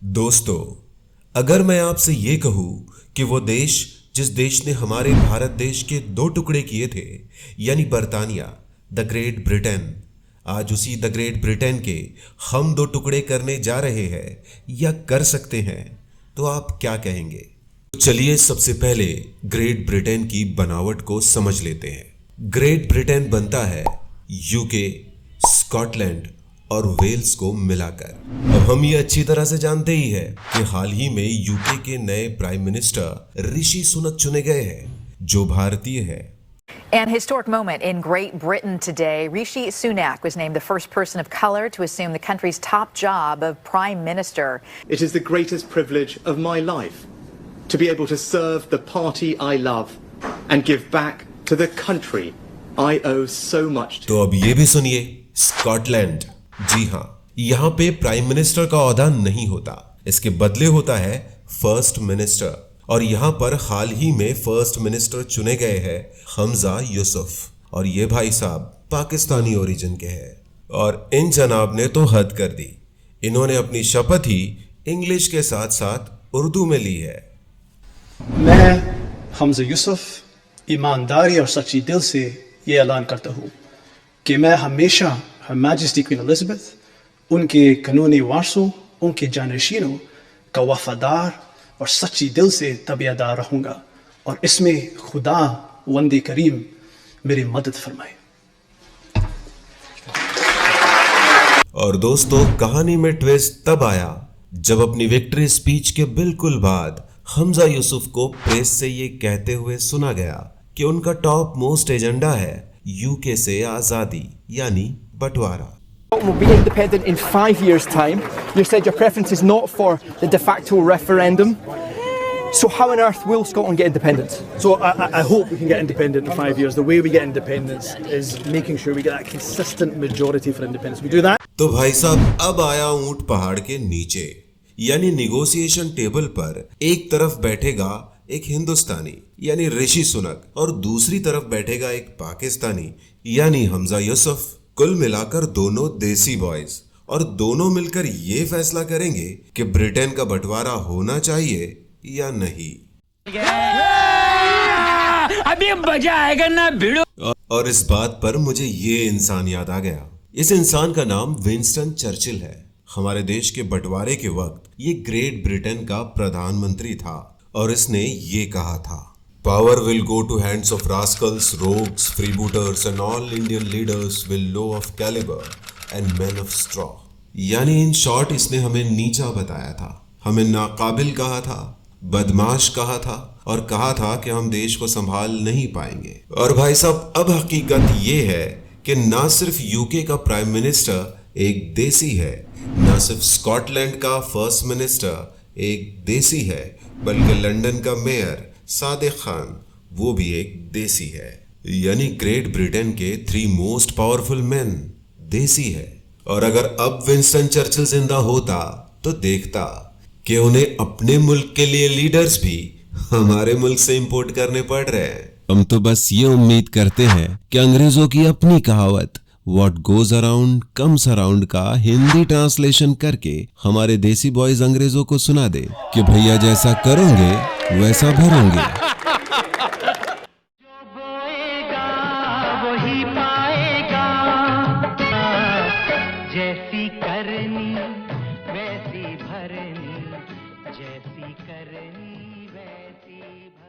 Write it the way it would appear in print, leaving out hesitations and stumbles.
दोस्तों, अगर मैं आपसे ये कहूं कि वो देश जिस देश ने हमारे भारत देश के दो टुकड़े किए थे, यानी बर्तानिया, द ग्रेट ब्रिटेन, आज उसी द ग्रेट ब्रिटेन के हम दो टुकड़े करने जा रहे हैं या कर सकते हैं, तो आप क्या कहेंगे? तो चलिए सबसे पहले ग्रेट ब्रिटेन की बनावट को समझ लेते हैं। ग्रेट ब्रिटेन बनता है यूके, स्कॉटलैंड और वेल्स को मिलाकर। अब हम ये अच्छी तरह से जानते ही हैं कि हाल ही में यूके के नए प्राइम मिनिस्टर ऋषि सुनक चुने गए हैं, जो भारतीय है। An historic moment in Great Britain today. Rishi Sunak was named the first person of color to assume the country's top job of Prime Minister. It is the greatest privilege of my life to be able to serve the party I love and give back to the country I owe so much to. तो अब ये भी सुनिए, Scotland, जी हाँ, यहाँ पे prime minister का ओहदा नहीं होता, इसके बदले होता है फर्स्ट मिनिस्टर। और यहाँ पर हाल ही में फर्स्ट मिनिस्टर चुने गए हैं हमजा यूसुफ, और ये भाई साहब पाकिस्तानी ओरिजिन के हैं। और इन जनाब ने तो हद कर दी, इन्होंने अपनी शपथ ही इंग्लिश के साथ साथ उर्दू में ली है। मैं हमजा यूसुफ ईमानदारी और सच्ची दिल से ये ऐलान करता हूँ कि मैं हमेशा हर मैजेस्टी क्वीन एलिजाबेथ, उनके कानूनी वारसों, उनके जानशीनों का वफादार और सच्ची दिल से तबेदार रहूँगा, और इसमें खुदा वंदे करीम मेरी मदद फरमाए। और दोस्तों, कहानी में ट्विस्ट तब आया जब अपनी विक्ट्री स्पीच के बिल्कुल बाद हमजा यूसुफ को प्रेस से ये कहते हुए सुना गया कि उनका टॉप मोस्ट एजेंडा है यूके से आजादी, यानी बंटवारा। Will be independent in 5 years' time. You said your preference is not for the de facto referendum. So how on earth will Scotland get independence? So I hope we can get independent in 5 years. The way we get independence is making sure we get that consistent majority for independence. We do that. तो भाई साहब, अब आया ऊंट पहाड़ के नीचे, यानी निगोशिएशन टेबल पर एक तरफ बैठेगा एक हिंदुस्तानी यानी ऋषि सुनक, और दूसरी तरफ बैठेगा एक पाकिस्तानी यानी हमजा यूसुफ। कुल मिलाकर दोनों देसी बॉयज, और दोनों मिलकर ये फैसला करेंगे कि ब्रिटेन का बंटवारा होना चाहिए या नहीं। अभी मजा आएगा ना भिड़ो। और इस बात पर मुझे ये इंसान याद आ गया। इस इंसान का नाम विंस्टन चर्चिल है। हमारे देश के बंटवारे के वक्त ये ग्रेट ब्रिटेन का प्रधानमंत्री था, और इसने ये कहा था, Power will go to hands of rascals, rogues, freebooters and all Indian leaders will low of caliber and men of straw. यानी इन शॉर्ट इसने हमें नीचा बताया था, हमें नाकाबिल कहा था, बदमाश कहा था, और कहा था कि हम देश को संभाल नहीं पाएंगे। और भाई साहब, अब हकीकत ये है कि ना सिर्फ यूके का प्राइम मिनिस्टर एक देसी है, ना सिर्फ स्कॉटलैंड का फर्स्ट मिनिस्टर एक देसी है, बल्कि लंदन का मेयर सादिक खान वो भी एक देसी है। यानी ग्रेट ब्रिटेन के 3 मोस्ट पावरफुल मैन देसी है। और अगर अब विंस्टन चर्चिल जिंदा होता तो देखता कि उन्हें अपने मुल्क के लिए लीडर्स भी हमारे मुल्क से इंपोर्ट करने पड़ रहे हैं। हम तो बस ये उम्मीद करते हैं कि अंग्रेजों की अपनी कहावत what goes around comes around का हिंदी ट्रांसलेशन करके हमारे देसी बॉयज अंग्रेजों को सुना दे कि भैया जैसा करोगे वैसा भरोगे। जो बोएगा वही पाएगा, जैसी करनी वैसी भरनी, जैसी करनी वैसी भरनी।